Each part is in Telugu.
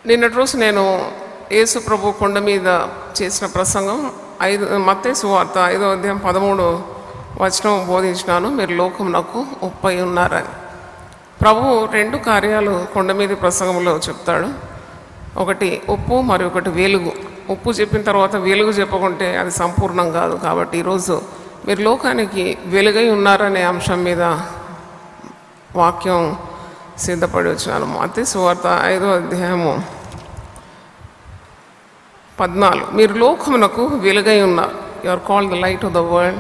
నిన్నటి రోజు నేను యేసు ప్రభు కొండ మీద చేసిన ప్రసంగం మత్తయి సువార్త 5వ అధ్యాయం 13వ వచనం బోధించినాను. మీరు లోకమునకు ఉప్పై ఉన్నారని. ప్రభు 2 కార్యాలు కొండ మీద ప్రసంగంలో చెప్తాడు. ఒకటి ఉప్పు, మరి ఒకటి వెలుగు. ఉప్పు చెప్పిన తర్వాత వెలుగు చెప్పకుంటే అది సంపూర్ణం కాదు. కాబట్టి ఈరోజు మీరు లోకానికి వెలుగై ఉన్నారనే అంశం మీద వాక్యం సిద్ధపడి వచ్చినాను. మత్తయి సువార్త 5వ అధ్యాయము 14. మీరు లోకమునకు వెలుగై ఉన్నారు. You are called the light of the world.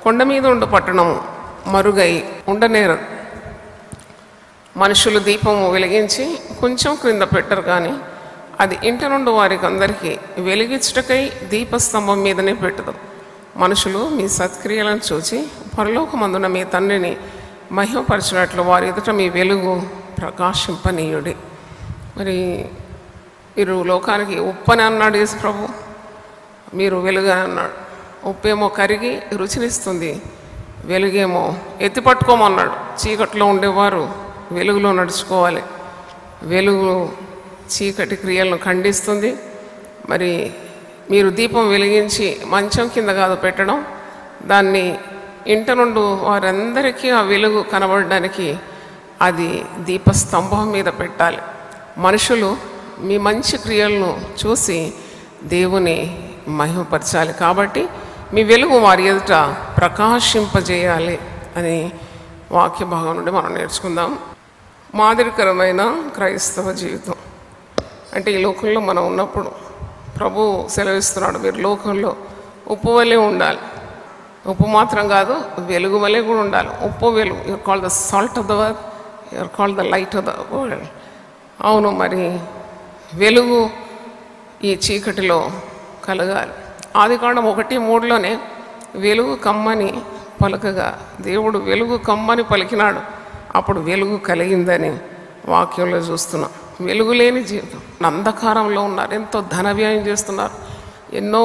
కొండ మీద ఉండు పట్టణం మరుగై ఉండనేరదు. మనుషులు దీపము వెలిగించి కొంచెం క్రింద పెట్టరు, కానీ అది ఇంటి నుండి వారికి అందరికీ వెలిగించుటకై దీపస్తంభం మీదనే పెట్టుదాం. మనుషులు మీ సత్క్రియలను చూచి పరలోకమందున మీ తండ్రిని మహిమపరచినట్లు వారి ఎదుట మీ వెలుగు ప్రకాశింపనీయుడి. మరి మీరు లోకానికి ఉప్పని అన్నాడు యేసు ప్రభు, మీరు వెలుగు అన్నాడు. ఉప్పేమో కరిగి రుచినిస్తుంది, వెలుగేమో ఎత్తి పట్టుకోమన్నాడు. చీకట్లో ఉండేవారు వెలుగులో నడుచుకోవాలి. వెలుగు చీకటి క్రియలను ఖండిస్తుంది. మరి మీరు దీపం వెలిగించి మంచం కింద కాదు పెట్టడం, దాన్ని ఇంట నుండి వారందరికీ ఆ వెలుగు కనబడడానికి అది దీపస్తంభం మీద పెట్టాలి. మనుషులు మీ మంచి క్రియలను చూసి దేవుని మహిమపరచాలి. కాబట్టి మీ వెలుగు వారి ఎదుట ప్రకాశింపజేయాలి అని వాక్య భాగం నుండి మనం నేర్చుకుందాం. మాదిరికరమైన క్రైస్తవ జీవితం అంటే ఈ లోకంలో మనం ఉన్నప్పుడు ప్రభు సెలవిస్తున్నాడు, మీరు లోకంలో ఉప్పు వలె ఉండాలి. ఉప్పు మాత్రం కాదు, వెలుగు వలె కూడా ఉండాలి. ఉప్పు వెలుగు. You are called the salt of the world, you are called the light of the world. అవును, మరి వెలుగు ఈ చీకటిలో కలగాలి. ఆదికాండం 1:3లోనే వెలుగు కమ్మని పలకగా దేవుడు వెలుగు కమ్మని పలికినాడు, అప్పుడు వెలుగు కలిగిందని వాక్యంలో చూస్తున్నాం. వెలుగు లేని జీవితం, అంధకారంలో ఉన్నారు, ఎంతో ధన వ్యయం చేస్తున్నారు, ఎన్నో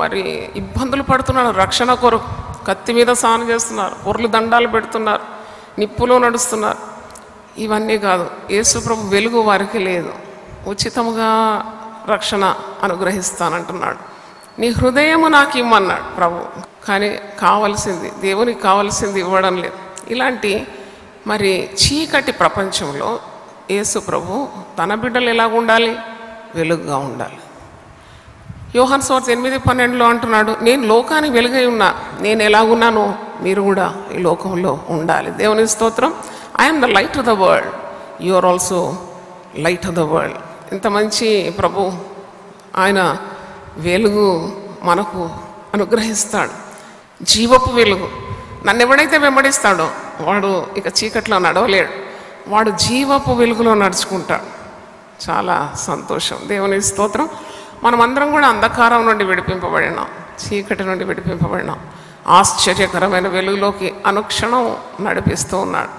మరి ఇబ్బందులు పడుతున్నారు. రక్షణ కొరకు కత్తి మీద స్నానం చేస్తున్నారు, పొర్లు దండాలు పెడుతున్నారు, నిప్పులో నడుస్తున్నారు. ఇవన్నీ కాదు, యేసు ప్రభు వెలుగు వారికి లేదు. ఉచితముగా రక్షణ అనుగ్రహిస్తానంటున్నాడు. నీ హృదయము నాకు ఇమ్మన్నాడు ప్రభు, కానీ కావలసింది దేవునికి కావలసింది ఇవ్వడం లేదు. ఇలాంటి మరి చీకటి ప్రపంచంలో యేసు ప్రభు తన బిడ్డలు ఎలాగ ఉండాలి? వెలుగుగా ఉండాలి. యోహాను సువార్త 8:12లో అంటున్నాడు, నేను లోకానికి వెలుగై ఉన్నా, నేను ఎలాగున్నానో మీరు కూడా ఈ లోకంలో ఉండాలి. దేవుని స్తోత్రం. I'm the light of the world, you are also light of the world. ఇంత మంచి ప్రభు, ఆయన వెలుగు మనకు అనుగ్రహిస్తాడు, జీవపు వెలుగు. నన్ను ఎవడైతే వెంబడిస్తాడో వాడు ఇక చీకట్లో నడవలేడు, వాడు జీవపు వెలుగులో నడుచుకుంటాడు. చాలా సంతోషం. దేవుని స్తోత్రం. మనమందరం కూడా అంధకారం నుండి విడిపింపబడినాం, చీకటి నుండి విడిపింపబడినాం. ఆశ్చర్యకరమైన వెలుగులోకి అనుక్షణం నడిపిస్తూ ఉన్నాడు.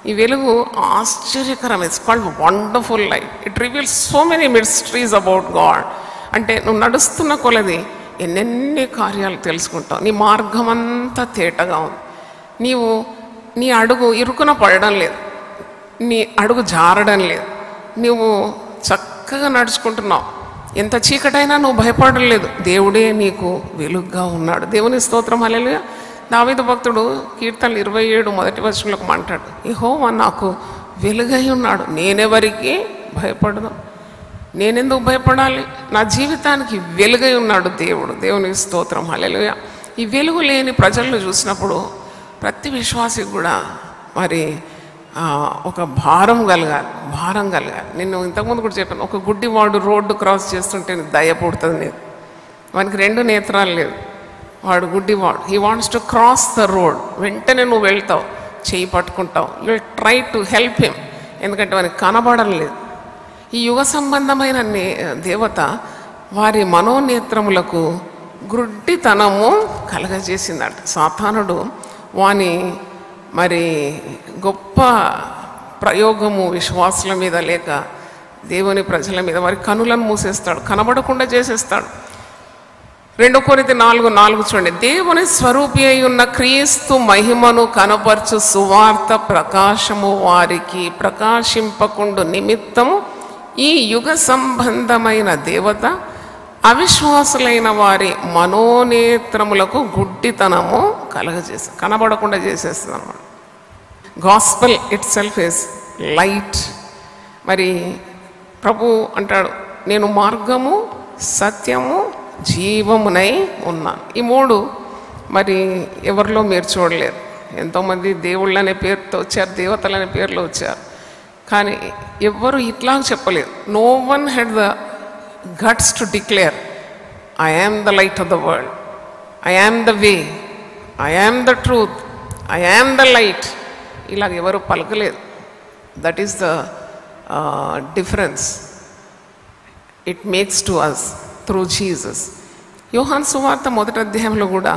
ఈ వెలుగు ఆశ్చర్యకరం. It's called wonderful light. It reveals so many mysteries about God. అంటే నువ్వు నడుస్తున్న కొలది ఎన్నెన్ని కార్యాలు తెలుసుకుంటావు. నీ మార్గం అంతా తేటగా ఉంది. నీ అడుగు ఇరుకున పడడం లేదు, నీ అడుగు జారడం లేదు, నువ్వు చక్కగా నడుచుకుంటున్నావు. ఎంత చీకటైనా నువ్వు భయపడడం లేదు, దేవుడే నీకు వెలుగుగా ఉన్నాడు. దేవుని స్తోత్రం. హల్లెలూయా. దావీదు భక్తుడు కీర్తనలు 27 మొదటి వచనంలో అంటాడు, యెహోవా నాకు వెలుగై ఉన్నాడు, నేనెవరికి భయపడదు. నేనెందుకు భయపడాలి? నా జీవితానికి వెలుగై ఉన్నాడు దేవుడు. దేవుని స్తోత్రం. హల్లెలూయా. ఈ వెలుగు లేని ప్రజలను చూసినప్పుడు ప్రతి విశ్వాసికి కూడా మరి ఒక భారం కలగాలి. నేను ఇంతకుముందు కూడా చెప్పాను, ఒక గుడ్డివాడు రోడ్డు క్రాస్ చేస్తుంటే దయ పుడుతుంది నీకు. వానికి 2 నేత్రాలు లేవు, వాడు గుడ్డివాడు. He wants to cross the road. వెంటనే నువ్వు వెళ్తావు, చేయి పట్టుకుంటావు, you will try to help him, ఎందుకంటే వానికి కనబడడం లేదు. ఈ యుగ సంబంధమైన దేవత వారి మనోనేత్రములకు గుడ్డితనము కలగజేసిందట. సాతానుడు వాని మరి గొప్ప ప్రయోగము విశ్వాసుల మీద లేక దేవుని ప్రజల మీద వారి కనులను మూసేస్తాడు, కనబడకుండా చేసేస్తాడు. 2 కొరింథీ 4:4 చూడండి. దేవుని స్వరూపి అయి ఉన్న క్రీస్తు మహిమను కనపరచు సువార్త ప్రకాశము వారికి ప్రకాశింపకుండు నిమిత్తము ఈ యుగ సంబంధమైన దేవత అవిశ్వాసులైన వారి మనోనేత్రములకు గుడ్డితనము కనబడకుండా చేసేస్తుంది అన్నమాట. Gospel it self is light. మరి ప్రభు అంటాడు, నేను మార్గము సత్యము జీవమునై ఉన్నాను. ఈ మూడు మరి ఎవరిలో మీరు చూడలేరు. ఎంతోమంది దేవుళ్ళనే పేరుతో వచ్చారు, దేవతలనే పేర్లో వచ్చారు, కానీ ఎవ్వరు ఇట్లా చెప్పలేదు. No one had the guts to declare I am the light of the world, I am the way, I am the truth, I am the light. ఇలాగ ఎవరు పలకలేదు. That is the difference it makes to us through Jesus. యోహాను సువార్త 1వ అధ్యాయంలో కూడా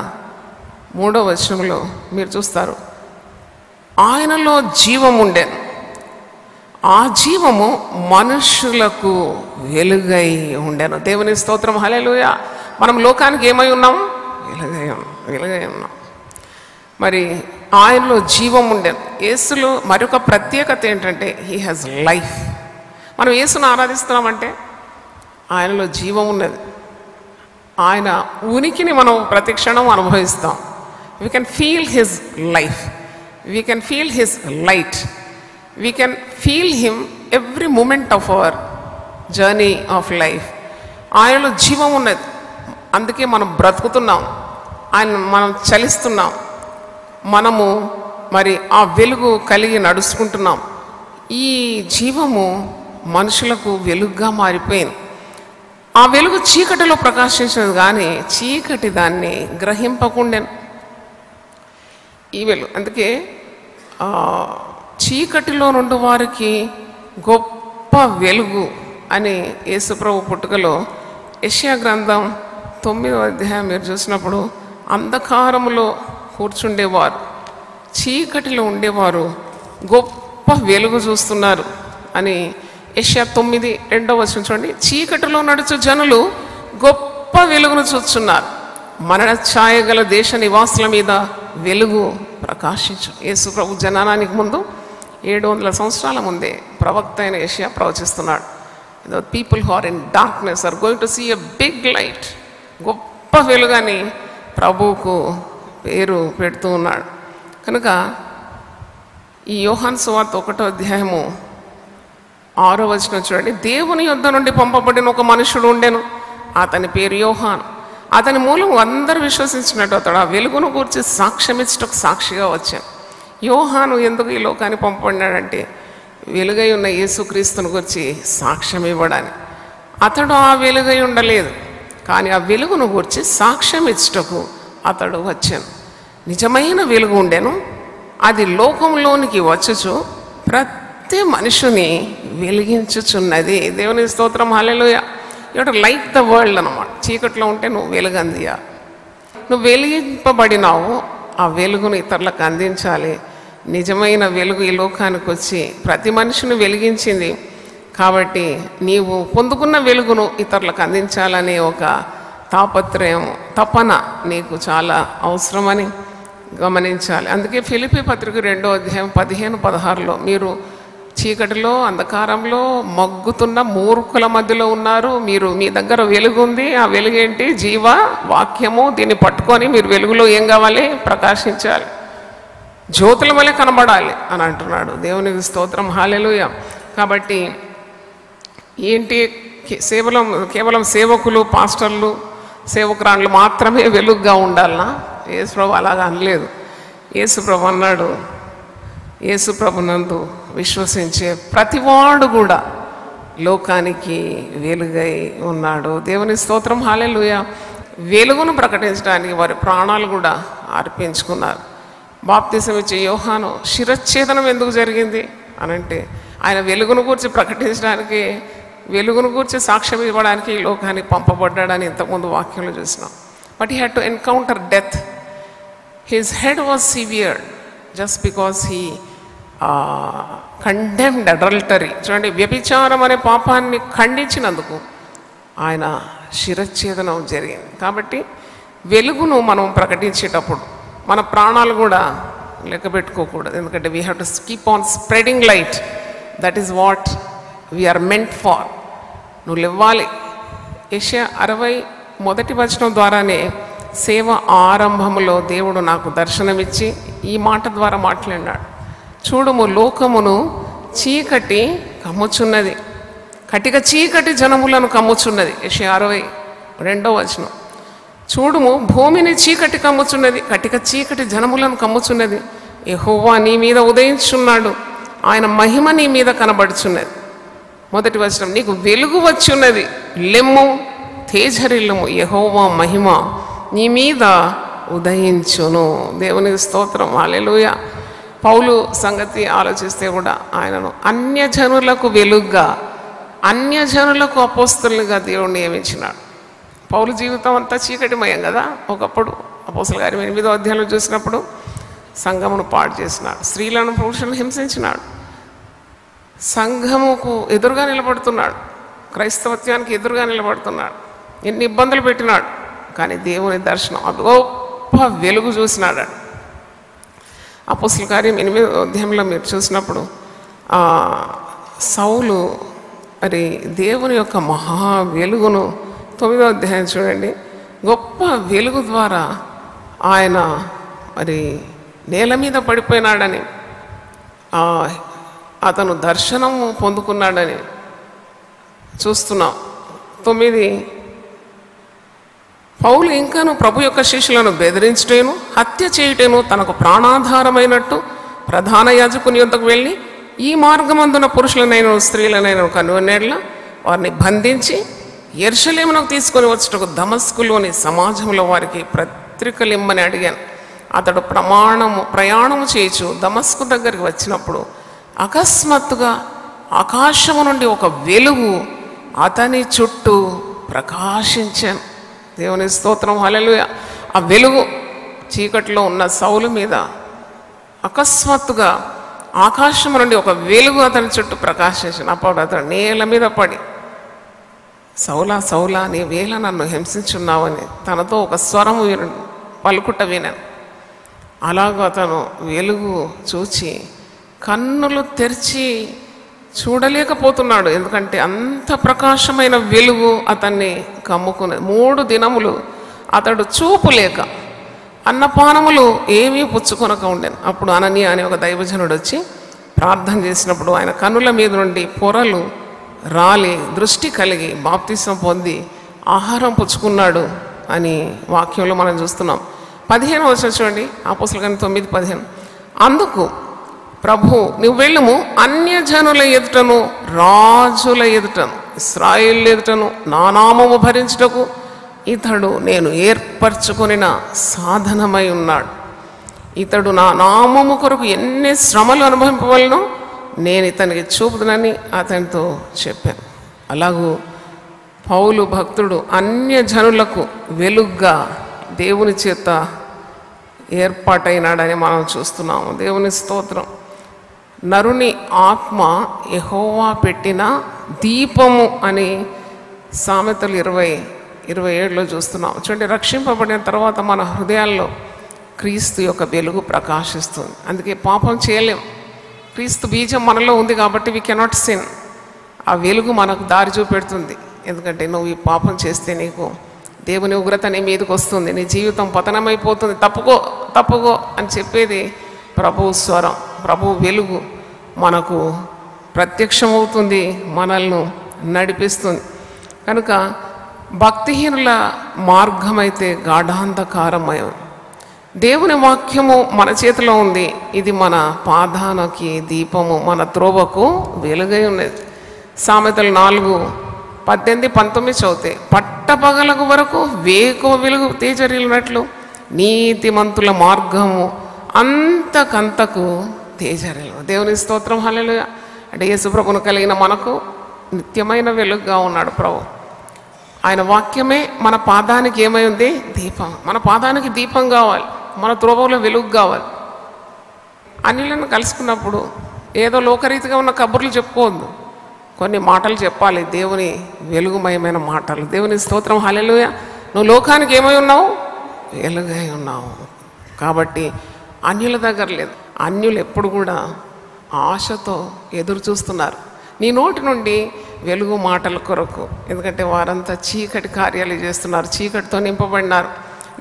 3వ వచనంలో మీరు చూస్తారు, ఆయనలో జీవం ఉండెను, ఆ జీవము మనుషులకు వెలుగై ఉండెను. దేవుని స్తోత్రం, హల్లెలూయా. మనం లోకానికి ఏమై ఉన్నాం? వెలుగై ఉన్నాం. మరి ఆయనలో జీవం ఉండేది. యేసులో మరొక ప్రత్యేకత ఏంటంటే హీ హ్యాస్ లైఫ్. మనం యేసును ఆరాధిస్తున్నామంటే ఆయనలో జీవం ఉన్నది. ఆయన ఉనికిని మనం ప్రతి క్షణం అనుభవిస్తాం. We can feel his life, we can feel his light, we can feel him every moment of our journey of life. ఆయనలో జీవం ఉన్నది, అందుకే మనం బ్రతుకుతున్నాం, మనం చలిస్తున్నాం, మనము మరి ఆ వెలుగు కలిగి నడుచుకుంటున్నాం. ఈ జీవము మనుషులకు వెలుగుగా మారిపోయింది. ఆ వెలుగు చీకటిలో ప్రకాశించినది, కానీ చీకటి దాన్ని గ్రహింపకుండా ఈ వెలుగు. అందుకే చీకటిలో నుండి వారికి గొప్ప వెలుగు అని యేసుప్రభు పుట్టుకలో యెషయా గ్రంథం 9వ అధ్యాయం మీరు చూసినప్పుడు, అంధకారములో కూర్చుండేవారు, చీకటిలో ఉండేవారు గొప్ప వెలుగు చూస్తున్నారు అని యెషయా 9:2 వచనం చూడండి. చీకటిలో నడుచు జనులు గొప్ప వెలుగును చూస్తున్నారు, మరణ ఛాయ గల దేశ నివాసుల మీద వెలుగు ప్రకాశించు. యేసు ప్రభు జననానికి ముందు 700 సంవత్సరాల ముందే ప్రవక్త అయిన యెషయా ప్రవచిస్తున్నాడు, the people who are in darkness are going to see a big light. గొప్ప వెలుగని ప్రభువుకు పేరు పెడుతూ ఉన్నాడు. కనుక ఈ యోహాను సువార్త 1వ అధ్యాయము 6వ వచనం చూడండి. దేవుని యొద్ద నుండి పంపబడిన ఒక మనుషుడు ఉండెను, అతని పేరు యోహాను. అతని మూలం అందరూ విశ్వసించినట్టు అతడు ఆ వెలుగును గురించి సాక్ష్యమిచ్చటకు సాక్షిగా వచ్చాను. యోహాను ఎందుకు ఈ లోకానికి పంపబడినాడంటే వెలుగై ఉన్న యేసుక్రీస్తుని గురించి సాక్ష్యం ఇవ్వడానికి. అతడు ఆ వెలుగై ఉండలేదు, కానీ ఆ వెలుగును గురించి సాక్ష్యం ఇచ్చటకు అతడు వచ్చాను. నిజమైన వెలుగు ఉండెను, అది లోకంలోనికి వచ్చుచు ప్రతి మనుషుని వెలిగించుచున్నది. దేవుని స్తోత్రం, hallelujah. You to light the world అన్నమాట. చీకట్లో ఉంటే నువ్వు వెలుగందియా, నువ్వు వెలిగింపబడినావు, ఆ వెలుగును ఇతరులకు అందించాలి. నిజమైన వెలుగు ఈ లోకానికి వచ్చి ప్రతి మనిషిని వెలిగించింది కాబట్టి నీవు పొందుకున్న వెలుగును ఇతరులకు అందించాలనే ఒక తాపత్రయం, తపన నీకు చాలా అవసరమని గమనించాలి. అందుకే ఫిలిప్పీ పత్రిక 2వ అధ్యాయం 15-16లో మీరు చీకటిలో అంధకారంలో మగ్గుతున్న మూర్ఖుల మధ్యలో ఉన్నారు, మీరు మీ దగ్గర వెలుగు ఉంది, ఆ వెలుగు ఏంటి? జీవ వాక్యము. దీన్ని పట్టుకొని మీరు వెలుగులో ఏం కావాలి? ప్రకాశించాలి, జ్యోతుల వలె కనబడాలి అని అంటున్నాడు. దేవునికి స్తోత్రం, హల్లెలూయా. కాబట్టి ఏంటి? కేవలం సేవకులు, పాస్టర్లు, సేవకురాండ్లు మాత్రమే వెలుగుగా ఉండాలనా? యేసుప్రభు అలాగా అనలేదు. యేసుప్రభు అన్నాడు, యేసుప్రభునందు విశ్వసించే ప్రతివాడు కూడా లోకానికి వెలుగై ఉన్నాడు. దేవుని స్తోత్రం, హల్లెలూయా. వెలుగును ప్రకటించడానికి వారి ప్రాణాలు కూడా అర్పించుకున్నారు. బాప్తిసం ఇచ్చే యోహాను శిరచ్ఛేదనం ఎందుకు జరిగింది అనంటే ఆయన వెలుగును గురించి ప్రకటించడానికి, వెలుగును గురించి సాక్ష్యం ఇవ్వడానికి ఈ లోకానికి పంపబడ్డాడని ఇంతకుముందు వాక్యంలో చూసినాం. But he had to encounter death. His head was severed just because he condemned adultery. చూడండి, వ్యభిచారం అనే పాపాన్ని ఖండించినందుకు ఆయన శిరచ్ఛేదనం జరిగింది. కాబట్టి వెలుగును మనం ప్రకటించేటప్పుడు మన ప్రాణాలు కూడా లెక్క పెట్టుకోకూడదు. ఎందుకంటే we have to keep on spreading light. That is what we are meant for. నువ్వు లేవాలి. యెషయా 60 ద్వారానే సేవ ఆరంభములో దేవుడు నాకు దర్శనమిచ్చి ఈ మాట ద్వారా మాట్లాడినాడు. చూడుము, లోకమును చీకటి కమ్ముచున్నది, కటిక చీకటి జనములను కమ్ముచున్నది. యెషయా 62. చూడుము, భూమిని చీకటి కమ్ముచున్నది, కటిక చీకటి జనములను కమ్ముచున్నది. యెహోవా నీ మీద ఉదయించున్నాడు, ఆయన మహిమ నీ మీద కనబడుచున్నది. 1 నీకు వెలుగు వచ్చున్నది, లెమ్ము తేజరిల్లుము, యెహోవా మహిమ నీ మీద ఉదయించును. దేవునికి స్తోత్రం, హల్లెలూయా. పౌలు సంగతి ఆలోచిస్తే కూడా ఆయనను అన్యజనులకు వెలుగ్గా, అన్యజనులకు అపోస్తలుగా దేవుడు నియమించినాడు. పౌలు జీవితం అంతా చీకటిమయం కదా. ఒకప్పుడు అపోస్తల కార్యం 8వ అధ్యాయంలో చూసినప్పుడు సంఘమును పాడు చేసినాడు, స్త్రీలను పురుషులను హింసించినాడు, సంఘముకు ఎదురుగా నిలబడుతున్నాడు, క్రైస్తవత్వానికి ఎదురుగా నిలబడుతున్నాడు, ఎన్ని ఇబ్బందులు పెట్టినాడు. కానీ దేవుని దర్శనం, గొప్ప వెలుగు చూసినాడు. అపోస్తల కార్యం 8వ అధ్యాయంలో మీరు చూసినప్పుడు సౌలు మరి దేవుని యొక్క మహా వెలుగును 9వ అధ్యాయం చూడండి, గొప్ప వెలుగు ద్వారా ఆయన మరి నేల మీద పడిపోయినాడని, అతను దర్శనము పొందుకున్నాడని చూస్తున్నాం. 9 పౌలు ఇంకాను ప్రభు యొక్క శిష్యులను బెదిరించటేను హత్య చేయటేను తనకు ప్రాణాధారమైనట్టు ప్రధాన యాజకుని యొద్దకు వెళ్ళి ఈ మార్గమందున పురుషులనైన స్త్రీలనైన కనుగొనేట్ల వారిని బంధించి యెరూషలేమునకు తీసుకొని వచ్చుటకు దమస్కులోని సమాజంలో వారికి పత్రికలు ఇమ్మని అడిగాను. అతడు ప్రయాణము చేయొచ్చు దమస్కు దగ్గరికి వచ్చినప్పుడు అకస్మాత్తుగా ఆకాశము నుండి ఒక వెలుగు అతని చుట్టూ ప్రకాశించాను. దేవుని స్తోత్రం, హల్లెలూయా. ఆ వెలుగు చీకట్లో ఉన్న సౌలు మీద అకస్మాత్తుగా ఆకాశం నుండి ఒక వెలుగు అతని చుట్టూ ప్రకాశించాను. అప్పుడు అతడు నేల మీద పడి, సౌలా సౌలా నీ వేళ నన్ను హింసించున్నావని తనతో ఒక స్వరము పలుకుట వినాను. అలాగ అతను వెలుగు చూచి కన్నులు తెరిచి చూడలేకపోతున్నాడు, ఎందుకంటే అంత ప్రకాశమైన వెలుగు అతన్ని కమ్ముకున్నది. 3 దినములు అతడు చూపు లేక అన్నపానములు ఏమీ పుచ్చుకొనక ఉండేను. అప్పుడు అననీయ అనే ఒక దైవజనుడు వచ్చి ప్రార్థన చేసినప్పుడు ఆయన కన్నుల మీద నుండి పొరలు రాలి దృష్టి కలిగి బాప్తిసం పొంది ఆహారం పుచ్చుకున్నాడు అని వాక్యంలో మనం చూస్తున్నాం. 15వ వచనం చూడండి, అపోస్తలుల కార్యం 9:15. అందుకు ప్రభు, నువ్వు వెళ్ళుము, అన్యజనుల ఎదుటను రాజుల ఎదుటను ఇశ్రాయేలు ఎదుటను నా నామము భరించుటకు ఇతడు నేను ఏర్పరచుకొనిన సాధనమై ఉన్నాడు. ఇతడు నా నామము కొరకు ఎన్ని శ్రమలు అనుభవింపవలనో నేను ఇతనికి చూపుదనని అతనితో చెప్పాను. అలాగూ పౌలు భక్తుడు అన్యజనులకు వెలుగ్గా దేవుని చేత ఏర్పాటైనాడని మనం చూస్తున్నాము. దేవుని స్తోత్రం. నరుని ఆత్మ యెహోవా పెట్టిన దీపము అని సామెతలు 20:27లో చూస్తున్నాం. చూడండి, రక్షింపబడిన తర్వాత మన హృదయాల్లో క్రీస్తు యొక్క వెలుగు ప్రకాశిస్తుంది. అందుకే పాపం చేయలేం. క్రీస్తు బీజం మనలో ఉంది కాబట్టి వీ కెనాట్ సిన్. ఆ వెలుగు మనకు దారి చూపెడుతుంది. ఎందుకంటే నువ్వు ఈ పాపం చేస్తే నీకు దేవుని ఉగ్రత నీ మీదకి వస్తుంది, నీ జీవితం పతనమైపోతుంది, తప్పుకో అని చెప్పేది ప్రభు స్వరం, ప్రభు వెలుగు మనకు ప్రత్యక్షమవుతుంది, మనల్ని నడిపిస్తుంది. కనుక భక్తిహీనుల మార్గమైతే గాఢాంధకారమయం. దేవుని వాక్యము మన చేతిలో ఉంది, ఇది మన పాదానికి దీపము, మన త్రోవకు వెలుగై ఉన్నది. సామెతలు 4:18-19 చదివితే పట్టపగలకు వరకు వేకువ వెలుగు తేజరిల్లినట్లు నీతిమంతుల మార్గము అంతకంతకు తేజరిల్లు. దేవుని స్తోత్రం, హల్లెలూయా. అంటే యేసు ప్రభువును కలిగిన మనకు నిత్యమైన వెలుగుగా ఉన్నాడు ప్రభు. ఆయన వాక్యమే మన పాదానికి ఏమై ఉంది? దీపం. మన పాదానికి దీపం కావాలి, మన త్రోవలో వెలుగు కావాలి. అన్యులను కలుసుకున్నప్పుడు ఏదో లోకరీతిగా ఉన్న కబుర్లు చెప్పుకోవద్దు, కొన్ని మాటలు చెప్పాలి, దేవుని వెలుగుమయమైన మాటలు. దేవుని స్తోత్రం, హల్లెలూయా. నువ్వు లోకానికి ఏమై ఉన్నావు? వెలుగై ఉన్నావు. కాబట్టి అన్యుల దగ్గర లేదు. అన్యులు ఎప్పుడు కూడా ఆశతో ఎదురు చూస్తున్నారు. నీ నోటి నుండి వెలుగు మాటల కొరకు. ఎందుకంటే వారంతా చీకటి కార్యాలు చేస్తున్నారు, చీకటితో నింపబడినారు.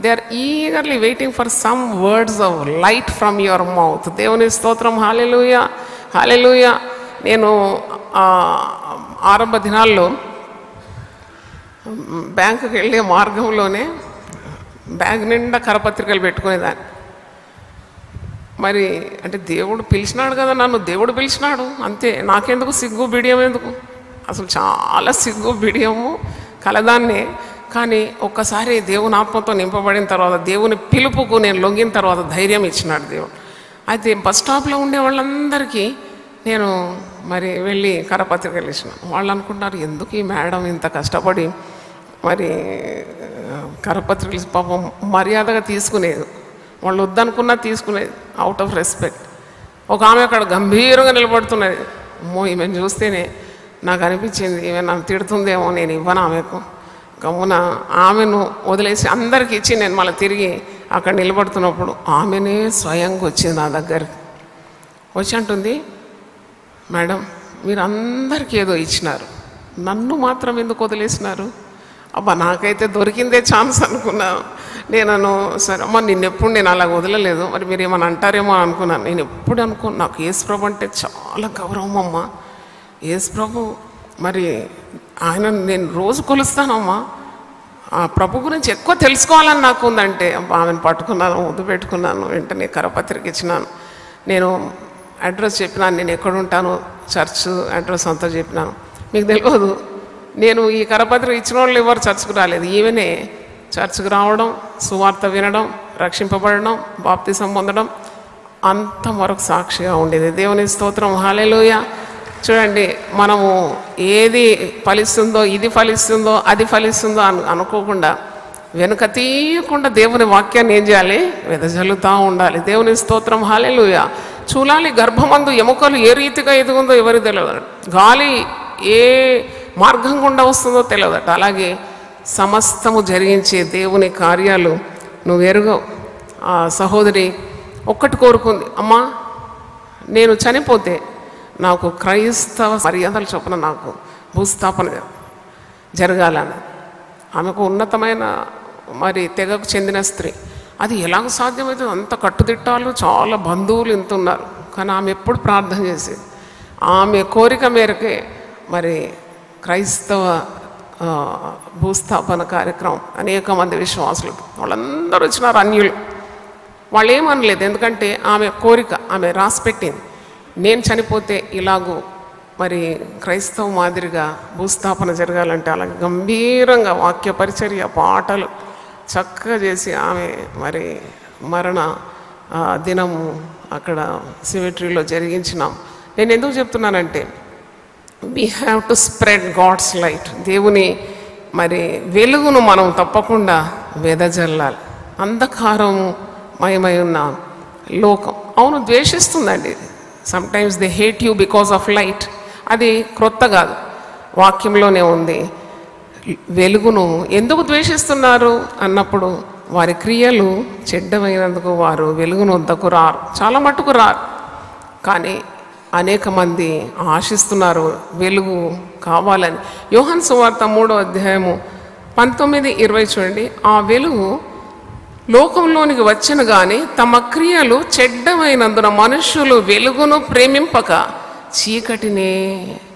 They are eagerly waiting for some words of light from your mouth. దేవుని స్తోత్రం, హల్లెలూయా, హల్లెలూయా. నేను ఆరంభ దినాల్లో బ్యాంకుకి వెళ్ళే మార్గంలోనే బ్యాగ్ నిండా కరపత్రికలు పెట్టుకునేదాన్ని. మరి అంటే దేవుడు పిలిచినాడు కదా నన్ను, దేవుడు పిలిచినాడు అంతే, నాకెందుకు సిగ్గు బిడియం ఎందుకు? అసలు చాలా సిగ్గు బిడియము కలదాన్నే. కానీ ఒక్కసారి దేవుని ఆత్మతో నింపబడిన తర్వాత, దేవుని పిలుపుకు నేను లొంగిన తర్వాత ధైర్యం ఇచ్చినాడు దేవుడు. అయితే బస్ స్టాప్లో ఉండే వాళ్ళందరికీ నేను మరి వెళ్ళి కరపత్రికలు ఇచ్చిన. వాళ్ళు అనుకుంటున్నారు, ఎందుకు ఈ మేడం ఇంత కష్టపడి మరి కరపత్రికలు పాపం మర్యాదగా తీసుకునేది. వాళ్ళు వద్దనుకున్నా తీసుకునేది అవుట్ ఆఫ్ రెస్పెక్ట్. ఒక ఆమె అక్కడ గంభీరంగా నిలబడుతున్నది. అమ్మో, ఈమెను చూస్తేనే నాకు అనిపించింది ఈమె నన్ను తిడుతుందేమో, నేను ఇవ్వను ఆమెకు. గమ్మున ఆమెను వదిలేసి అందరికి ఇచ్చి నేను మళ్ళీ తిరిగి అక్కడ నిలబడుతున్నప్పుడు ఆమెనే స్వయంగా వచ్చింది నా దగ్గరికి. వచ్చి అంటుంది, మేడం మీరు అందరికీ ఏదో ఇచ్చినారు, నన్ను మాత్రం ఎందుకు వదిలేసినారు? అబ్బా, నాకైతే దొరికిందే ఛాన్స్ అనుకున్నాను. నేను సరే అమ్మ, నిన్నెప్పుడు నేను అలా వదలలేదు, మరి మీరు ఏమని అంటారేమో అనుకున్నాను. నేను ఎప్పుడు అనుకున్నాను, నాకు యేసుప్రభు అంటే చాలా గౌరవం అమ్మ. యేసుప్రభు మరి ఆయన నేను రోజు కొలుస్తానమ్మా, ఆ ప్రభు గురించి ఎక్కువ తెలుసుకోవాలని నాకు ఉందంటే ఆమెను పట్టుకున్నాను, ముద్దు పెట్టుకున్నాను, వెంటనే కరపత్రిక ఇచ్చినాను. నేను అడ్రస్ చెప్పినాను, నేను ఎక్కడుంటాను, చర్చ్ అడ్రస్ అంతా చెప్పినాను. మీకు తెలియదు, నేను ఈ కరపత్రిక ఇచ్చిన వాళ్ళు ఎవరు చర్చ్కు రాలేదు. ఈమెనే చర్చ్కు రావడం, సువార్త వినడం, రక్షింపబడడం, బాప్తిసం పొందడం అంతవరకు సాక్షిగా ఉండేది. దేవుని స్తోత్రం, హల్లెలూయా. చూడండి, మనము ఏది ఫలిస్తుందో, ఇది ఫలిస్తుందో, అది ఫలిస్తుందో అనుకోకుండా, వెనుక తీయకుండా దేవుని వాక్యాన్ని ఏం చేయాలి, వెదజల్లుతూ ఉండాలి. దేవుని స్తోత్రం, హల్లెలూయా. చూలాలి గర్భమందు ఎముకలు ఏ రీతిగా ఎదుగుందో ఎవరికి తెలియదు, గాలి ఏ మార్గం గుండా వస్తుందో తెలియదట. అలాగే సమస్తము జరిగించే దేవుని కార్యాలు నువ్వు ఎరుగవు. ఆ సహోదరి ఒక్కటి కోరుకుంది, అమ్మా నేను చనిపోతే నాకు క్రైస్తవ మర్యాదల చొప్పున నాకు భూస్థాపన జరగాలని. ఆమెకు ఉన్నతమైన మరి తెగకు చెందిన స్త్రీ. అది ఎలాగ సాధ్యమవుతుంది? అంత కట్టుదిట్టాలు, చాలా బంధువులు ఇంత ఉన్నారు. కానీ ఆమె ఎప్పుడు ప్రార్థన చేసేది, ఆమె కోరిక మేరకే మరి క్రైస్తవ భూస్థాపన కార్యక్రమం. అనేక మంది విశ్వాసులు వాళ్ళందరూ వచ్చినారు, అన్యులు. వాళ్ళు ఏమనలేదు, ఎందుకంటే ఆమె కోరిక ఆమె రాసిపెట్టింది. నేను చనిపోతే ఇలాగూ మరి క్రైస్తవ మాదిరిగా భూస్థాపన జరగాలంటే అలాగే గంభీరంగా వాక్య పరిచర్య, పాటలు చక్కగా చేసి ఆమె మరి మరణ దినము అక్కడ సిమెట్రీలో జరిగించినాం. నేను ఎందుకు చెప్తున్నానంటే, we have to spread God's light. దేవుని మరి వెలుగును మనం తప్పకుండా వెదజల్లాలి. అంధకారము మయమై ఉన్న లోకం అవును ద్వేషిస్తుందండి. Sometimes they hate you because of light. అది క్రొత్త కాదు, వాక్యంలోనే ఉంది. వెలుగును ఎందుకు ద్వేషిస్తున్నారు అన్నప్పుడు, వారి క్రియలు చెడ్డమైనందుకు వారు వెలుగును వద్దకు రారు, చాలా మట్టుకు రారు. కానీ అనేక మంది ఆశిస్తున్నారు వెలుగు కావాలని. యోహాను సువార్త 3వ అధ్యాయము 19-20 చూడండి. ఆ వెలుగు లోకంలోనికి వచ్చిన కానీ తమ క్రియలు చెడ్డమైనందున మనుషులు వెలుగును ప్రేమింపక చీకటినే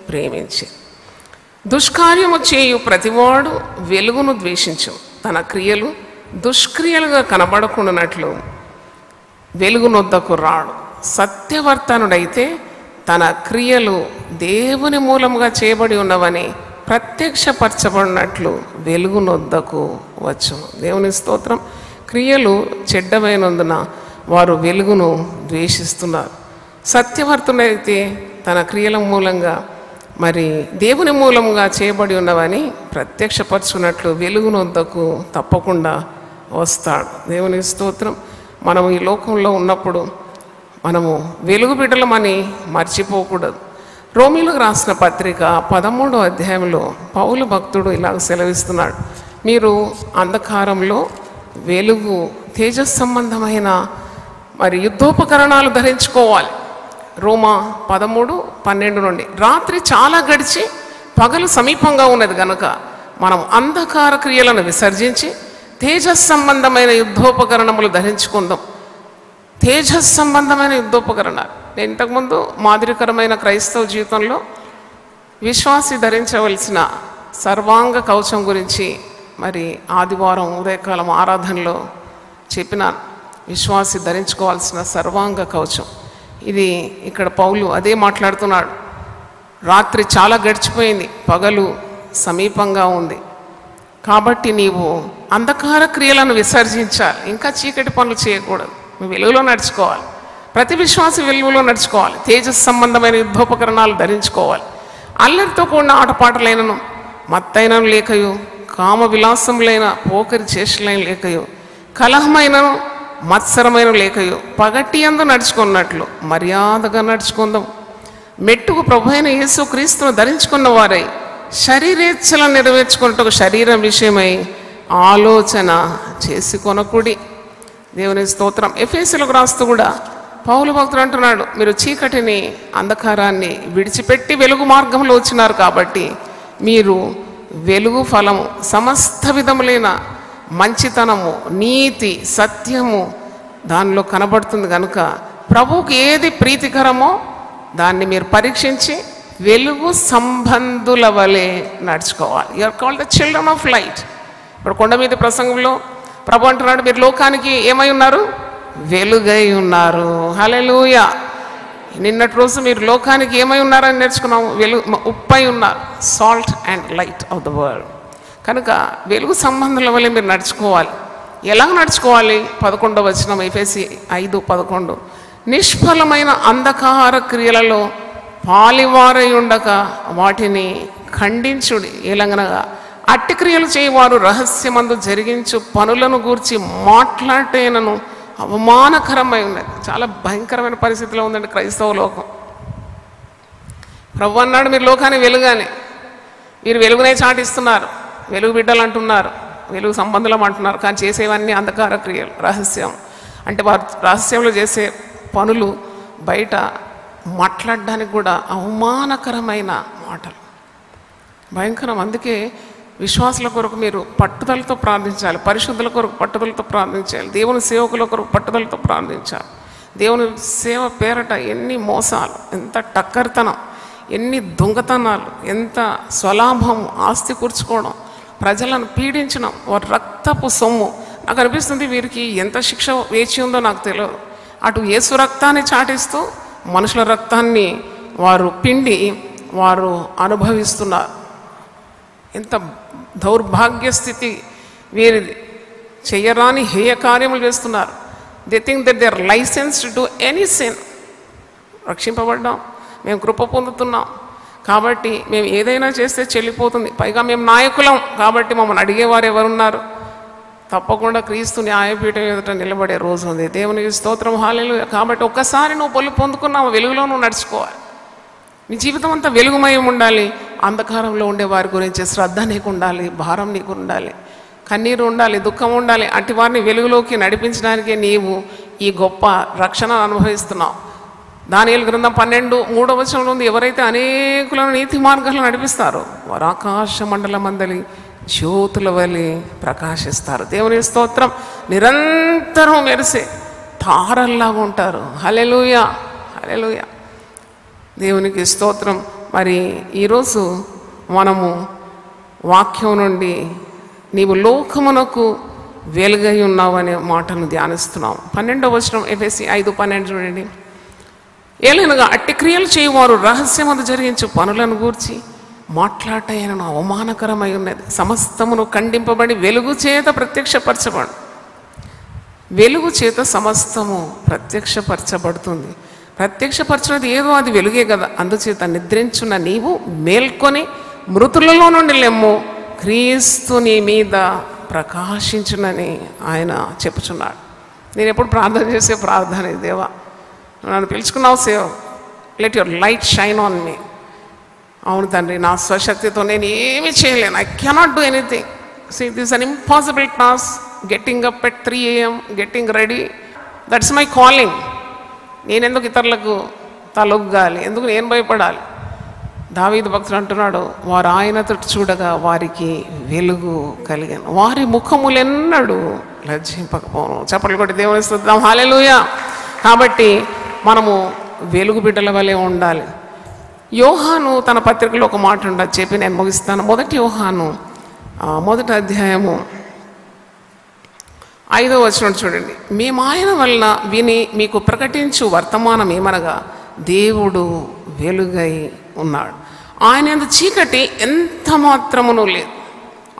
ప్రేమించి, దుష్కార్యము చేయు ప్రతివాడు వెలుగును ద్వేషించు, తన క్రియలు దుష్క్రియలుగా కనబడకుండానట్లు వెలుగునొద్దకు రాడు. సత్యవర్తనుడైతే తన క్రియలు దేవుని మూలముగా చేయబడి ఉన్నవని ప్రత్యక్షపరచబడినట్లు వెలుగునొద్దకు వచ్చు. దేవుని స్తోత్రం. క్రియలు చెడ్డమైనందున వారు వెలుగును ద్వేషిస్తున్నారు. సత్యవర్తుడైతే తన క్రియల మూలంగా మరి దేవుని మూలంగా చేయబడి ఉన్నవని ప్రత్యక్షపరచుకున్నట్లు వెలుగునొద్దకు తప్పకుండా వస్తాడు. దేవుని స్తోత్రం. మనము ఈ లోకంలో ఉన్నప్పుడు మనము వెలుగు బిడ్డలమని మర్చిపోకూడదు. రోమీలకు రాసిన పత్రిక 13వ అధ్యాయంలో పౌలు భక్తుడు ఇలాగ సెలవిస్తున్నాడు, మీరు అంధకారంలో వెలుగు తేజస్ సంబంధమైన మరి యుద్ధోపకరణాలు ధరించుకోవాలి. రోమా 13:12 నుండి. రాత్రి చాలా గడిచి పగలు సమీపంగా ఉన్నది గనుక మనం అంధకార క్రియలను విసర్జించి తేజస్ సంబంధమైన యుద్ధోపకరణములు ధరించుకుందాం. తేజస్ సంబంధమైన యుద్ధోపకరణాలు. నేను ఇంతకుముందు మాదిరికరమైన క్రైస్తవ జీవితంలో విశ్వాసి ధరించవలసిన సర్వాంగ కవచం గురించి మరి ఆదివారం ఉదయకాలం ఆరాధనలో చెప్పినాను. విశ్వాసి ధరించుకోవాల్సిన సర్వాంగ కవచం ఇది. ఇక్కడ పౌలు అదే మాట్లాడుతున్నాడు. రాత్రి చాలా గడిచిపోయింది, పగలు సమీపంగా ఉంది కాబట్టి నీవు అంధకార క్రియలను విసర్జించాలి. ఇంకా చీకటి పనులు చేయకూడదు, వెలుగులో నడుచుకోవాలి. ప్రతి విశ్వాసి వెలుగులో నడుచుకోవాలి. తేజస్ సంబంధమైన యుద్ధోపకరణాలు ధరించుకోవాలి. అల్లరితో కూడిన ఆటపాటలైనను మత్తైనను లేకయు కామ విలాసములైన పోకరి చేష్టలైన లేకయు కలహమైనను మత్సరమైన లేకయు పగటి యందు నడుచుకున్నట్లు మర్యాదగా నడుచుకుందాం. మెట్టుకు ప్రభు అయిన యేసు క్రీస్తును ధరించుకున్న వారై శరీరేచ్ఛలను నెరవేర్చుకున్నట్టు శరీరం విషయమై ఆలోచన చేసి కొనకుడి. దేవుని స్తోత్రం. ఎఫెసీయులకు రాస్తూ కూడా పౌలు భక్తుడు అంటున్నాడు, మీరు చీకటిని అంధకారాన్ని విడిచిపెట్టి వెలుగు మార్గంలో వచ్చినారు కాబట్టి మీరు వెలుగు ఫలము సమస్త విధములైన మంచితనము నీతి సత్యము దానిలో కనబడుతుంది కనుక ప్రభువుకి ఏది ప్రీతికరమో దాన్ని మీరు పరీక్షించి వెలుగు సంబంధుల వలె నడుచుకోవాలి. You are called the children of light. ఇప్పుడు కొండ మీద ప్రసంగంలో ప్రభు అంటున్నాడు, మీరు లోకానికి ఏమై ఉన్నారు? వెలుగై ఉన్నారు. హల్లెలూయా. నిన్నటి రోజు మీరు లోకానికి ఏమై ఉన్నారని నేర్చుకున్నాము. ఉప్పై ఉన్నారు. Salt and light of the world. కనుక వెలుగు సంబంధుల వల్ల మీరు నడుచుకోవాలి. ఎలా నడుచుకోవాలి? 11వ వచనం ఎఫెసీ 5:11. నిష్ఫలమైన అంధకార క్రియలలో పాలివారై ఉండక వాటిని ఖండించుడి. ఎలాగనగా అట్టి క్రియలు చేయవారు రహస్యమందు జరిగించు పనులను గూర్చి మాట్లాడేనను అవమానకరమై ఉన్నది. చాలా భయంకరమైన పరిస్థితిలో ఉందండి క్రైస్తవ లోకం. ప్రభు అన్నాడు, మీరు లోకాన్ని వెలుగానే, మీరు వెలుగునే చాటిస్తున్నారు, వెలుగు బిడ్డలు అంటున్నారు, వెలుగు సంబంధులం అంటున్నారు, కానీ చేసేవన్నీ అంధకార క్రియలు. రహస్యం అంటే వారు రహస్యంలో చేసే పనులు బయట మాట్లాడడానికి కూడా అవమానకరమైన మాటలు, భయంకరం. అందుకే విశ్వాసుల కొరకు మీరు పట్టుదలతో ప్రార్థించాలి. పరిశుద్ధుల కొరకు పట్టుదలతో ప్రార్థించాలి. దేవుని సేవకుల కొరకు పట్టుదలతో ప్రార్థించాలి. దేవుని సేవ పేరట ఎన్ని మోసాలు, ఎంత టక్కరితనం, ఎన్ని దొంగతనాలు, ఎంత స్వలాభం, ఆస్తి కూర్చుకోవడం, ప్రజలను పీడించడం, వారి రక్తపు సొమ్ము. నాకు అనిపిస్తుంది వీరికి ఎంత శిక్ష వేచి ఉందో నాకు తెలియదు. అటు యేసు రక్తాన్ని చాటిస్తూ మనుషుల రక్తాన్ని వారు పిండి వారు అనుభవిస్తున్నారు. ఎంత దౌర్భాగ్య స్థితి వీరిది. చెయ్యరాని హేయ కార్యములు చేస్తున్నారు. They think that they are license to do any sin. రక్షింపబడ్డాం, మేము కృప పొందుతున్నాం కాబట్టి మేము ఏదైనా చేస్తే చెల్లిపోతుంది. పైగా మేము నాయకులం కాబట్టి మమ్మల్ని అడిగేవారు ఎవరున్నారు? తప్పకుండా క్రీస్తు న్యాయపీఠం ఎదుట నిలబడే రోజు ఉంది. దేవునికి స్తోత్రం, హల్లెలూయా. కాబట్టి ఒక్కసారి నువ్వు పొల్లు పొందుకున్నావు, వెలుగులో నువ్వు నడుచుకోవాలి. నీ జీవితం అంతా వెలుగుమయం ఉండాలి. అంధకారంలో ఉండే వారి గురించి శ్రద్ధ నీకు ఉండాలి, భారం నీకు ఉండాలి, కన్నీరు ఉండాలి, దుఃఖం ఉండాలి. అట్టి వారిని వెలుగులోకి నడిపించడానికే నీవు ఈ గొప్ప రక్షణ అనుభవిస్తున్నావు. దానియేలు గ్రంథం 12:3 వచనంలో ఉంది, ఎవరైతే అనేకులను నీతి మార్గాలను నడిపిస్తారో వారు ఆకాశ మండల మందలి జ్యోతుల వలె ప్రకాశిస్తారు. దేవుని స్తోత్రం. నిరంతరం మెరిసే తారల్లాగా ఉంటారు. హల్లెలూయా, హల్లెలూయా. దేవునికి స్తోత్రం. మరి ఈరోజు మనము వాక్యం నుండి నీవు లోకమునకు వెలుగై ఉన్నావు అనే మాటను ధ్యానిస్తున్నాం. 12వ వచనం ఎఫెసీ 5:12 చూడండి. ఏలైనగా అట్టి క్రియలు చేయవారు రహస్యమందు జరిగించు పనులను గూర్చి మాట్లాడటైన అవమానకరమై ఉన్నది. సమస్తమును ఖండింపబడి వెలుగు చేత ప్రత్యక్షపరచబడు. వెలుగు చేత సమస్తము ప్రత్యక్షపరచబడుతుంది. ప్రత్యక్షపరచినది ఏదో అది వెలుగే కదా. అందుచేత నిద్రించున్న నీవు మేల్కొని మృతులలో నుండి లెమ్ము, క్రీస్తు నీ మీద ప్రకాశించునని ఆయన చెప్పుచున్నాడు. నేను ఎప్పుడు ప్రార్థన చేసే ప్రార్థన, దేవా నన్ను పిలుచుకున్నావు సేవ, let your light shine on me. అవును తండ్రి, నా స్వశక్తితో నేను ఏమీ చేయలేను. I cannot do anything. See this an impossible task. Getting up at 3 AM, getting ready, that's my calling. నేనెందుకు ఇతరులకు తలొగ్గాలి. ఎందుకు నేను భయపడాలి? దావీదు భక్తుడు అంటున్నాడు, వారు ఆయన తట్టు చూడగా వారికి వెలుగు కలిగాను, వారి ముఖములెన్నడూ లజ్జింపకపోను. చప్పట్లు కొట్టి దేవుని స్తుతిద్దాం. హల్లెలూయా. కాబట్టి మనము వెలుగు బిడ్డల వలె ఉండాలి. యోహాను తన పత్రికలో ఒక మాట ఉండదు చెప్పి నేను ముగిస్తాను. 1 యోహాను 1వ అధ్యాయము 5వ వచనం చూడండి. మేము ఆయన వలన విని మీకు ప్రకటించు వర్తమానం ఏమనగా దేవుడు వెలుగై ఉన్నాడు, ఆయన యందు చీకటి ఎంత మాత్రమును లేదు.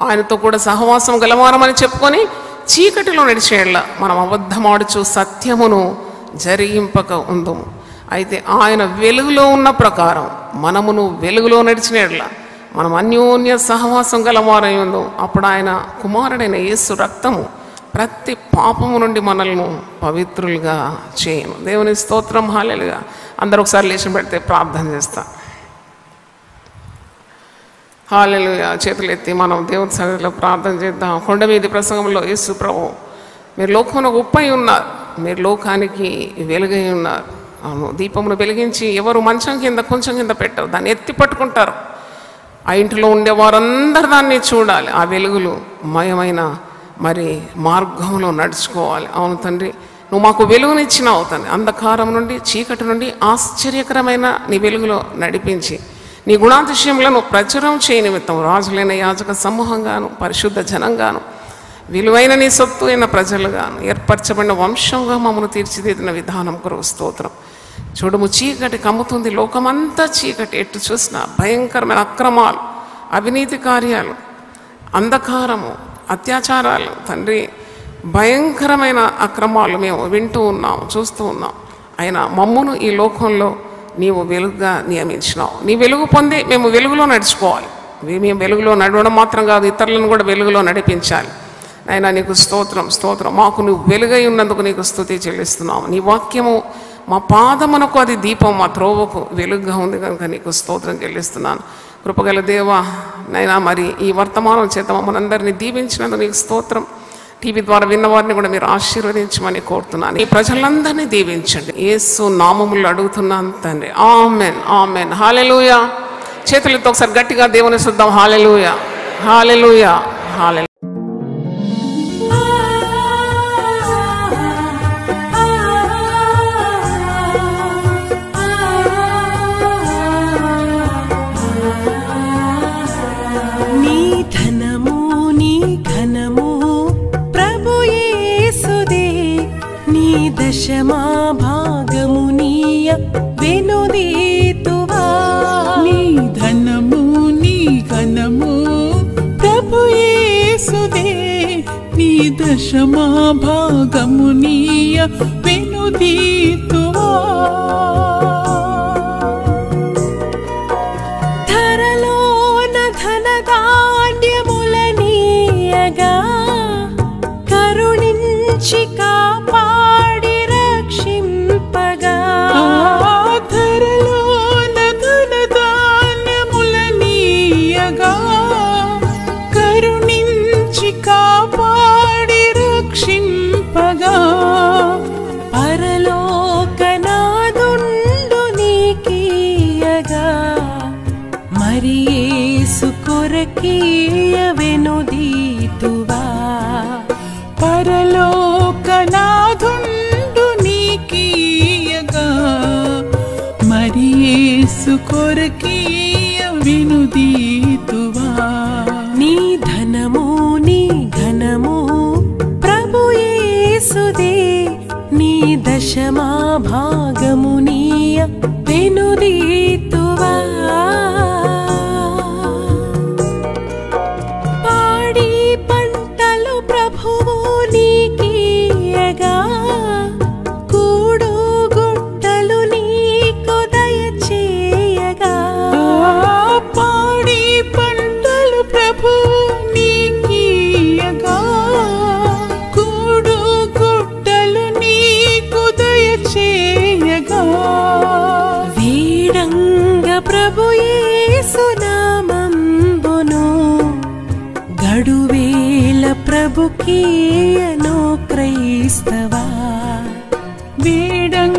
ఆయనతో కూడా సహవాసం గలవారమని చెప్పుకొని చీకటిలో నడిచేళ్ళ మనం అబద్ధమాడుచు సత్యమును జరిగింపక ఉందము. అయితే ఆయన వెలుగులో ఉన్న ప్రకారం మనమును వెలుగులో నడిచినట్ల మనం అన్యోన్య సహవాసం గలవారై ఉందాం. అప్పుడు ఆయన కుమారుడైన యేసు రక్తము ప్రతి పాపము నుండి మనల్ని పవిత్రులుగా చేయను. దేవుని స్తోత్రం. హల్లెలూయా. అందరూ ఒకసారి లేచి పెడితే ప్రార్థన చేస్తా. హల్లెలూయా. చేతులు ఎత్తి మనం దేవుని సన్నిధిలో ప్రార్థన చేద్దాం. కొండ మీది ప్రసంగంలో యేసు ప్రభు, మీరు లోకమునకు ఉప్పై ఉన్నారు, మీరు లోకానికి వెలుగై ఉన్నారు. అవును, దీపమును వెలిగించి ఎవరు మంచం కింద కొంచెం కింద పెట్టరు, దాన్ని ఎత్తి పట్టుకుంటారు. ఆ ఇంటిలో ఉండే వారందరూ దాన్ని చూడాలి. ఆ వెలుగులు మయమైన మరి మార్గంలో నడుచుకోవాలి. అవును తండ్రి, నువ్వు మాకు వెలుగునిచ్చినావు తండ్రి. అంధకారం నుండి చీకటి నుండి ఆశ్చర్యకరమైన నీ వెలుగులో నడిపించి నీ గుణాతిశయంలో ప్రచురం చేయ నిమిత్తం రాజులైన యాజక సమూహంగాను పరిశుద్ధ జనంగాను విలువైన నీ సొత్తు అయిన ప్రజలుగాను ఏర్పరచబడిన వంశంగా మమ్మల్ని తీర్చిదిద్దిన విధానం కొరకు స్తోత్రం. చూడము, చీకటి కమ్ముతుంది, లోకమంతా చీకటి, ఎటు చూసినా భయంకరమైన అక్రమాలు, అవినీతి కార్యాలు, అంధకారము, అత్యాచారాలు తండ్రి, భయంకరమైన అక్రమాలు మేము వింటూ ఉన్నాం, చూస్తూ ఉన్నాం. అయినా మమ్మును ఈ లోకంలో నీవు వెలుగుగా నియమించినావు. నీ వెలుగు పొంది మేము వెలుగులో నడుచుకోవాలి. మేము వెలుగులో నడవడం మాత్రం కాదు, ఇతరులను కూడా వెలుగులో నడిపించాలి. అయినా నీకు స్తోత్రం, స్తోత్రం. మాకు నువ్వు వెలుగై ఉన్నందుకు నీకు స్తుతి చెల్లిస్తున్నావు. నీ వాక్యము మా పాదమునకు అది దీపం, మా త్రోవకు వెలుగుగా ఉంది కనుక నీకు స్తోత్రం చెల్లిస్తున్నాను. కృపగల దేవా నైనా మరి ఈ వర్తమానం చేత మమ్మల్ని అందరినీ దీవించినందుకు నీకు స్తోత్రం. టీవీ ద్వారా విన్నవారిని కూడా మీరు ఆశీర్వదించమని కోరుతున్నాను. ఈ ప్రజలందరినీ దీవించండి. యేసు నామములో అడుగుతున్నాను తండ్రి. Amen, amen. హల్లెలూయా. చేతులతో ఒకసారి గట్టిగా దేవుని స్తుతిద్దాం. హల్లెలూయా, హల్లెలూయా, హల్లెలూయా. దశమా భాగమునీయ వెనుదీతువా. నీ ధనము నీ ఘనము ప్రభు యేసుదే, నీ దశమా భాగమునీయ వెనుదీతువా. ధరలోన ధనధాన్యములనీయగా కరుణించి కాపాడి రక్షింపగా. ధరలోన ధనధాన్యములనీయగా కరుణించి కాపాడి రక్షింపగా. పరలోకనాదుండు నీకీయగా మరి యేసు కొరకీయ వెనుదీతువా. పరలోకనాదుండు నీకీయగా మరి యేసు కొరకీయ వెనుదీతువా. నీ ధనము నీ ఘనము ప్రభు యేసుదే, నీ దశమా భాగమునీయ వెనుదీతువా. పాడి పంటలు ప్రభువు నీకీయగా కూడు గుట్టలు నీకు దయచేయగా. పాడి పంటలు ప్రభువు నీకీయగా కూడు గుట్టలు నీకు దయచేయగా. వీడంగ ప్రభు యేసు నామంబును గడువేల ప్రభుకీయను క్రైస్తవా. వీడంగ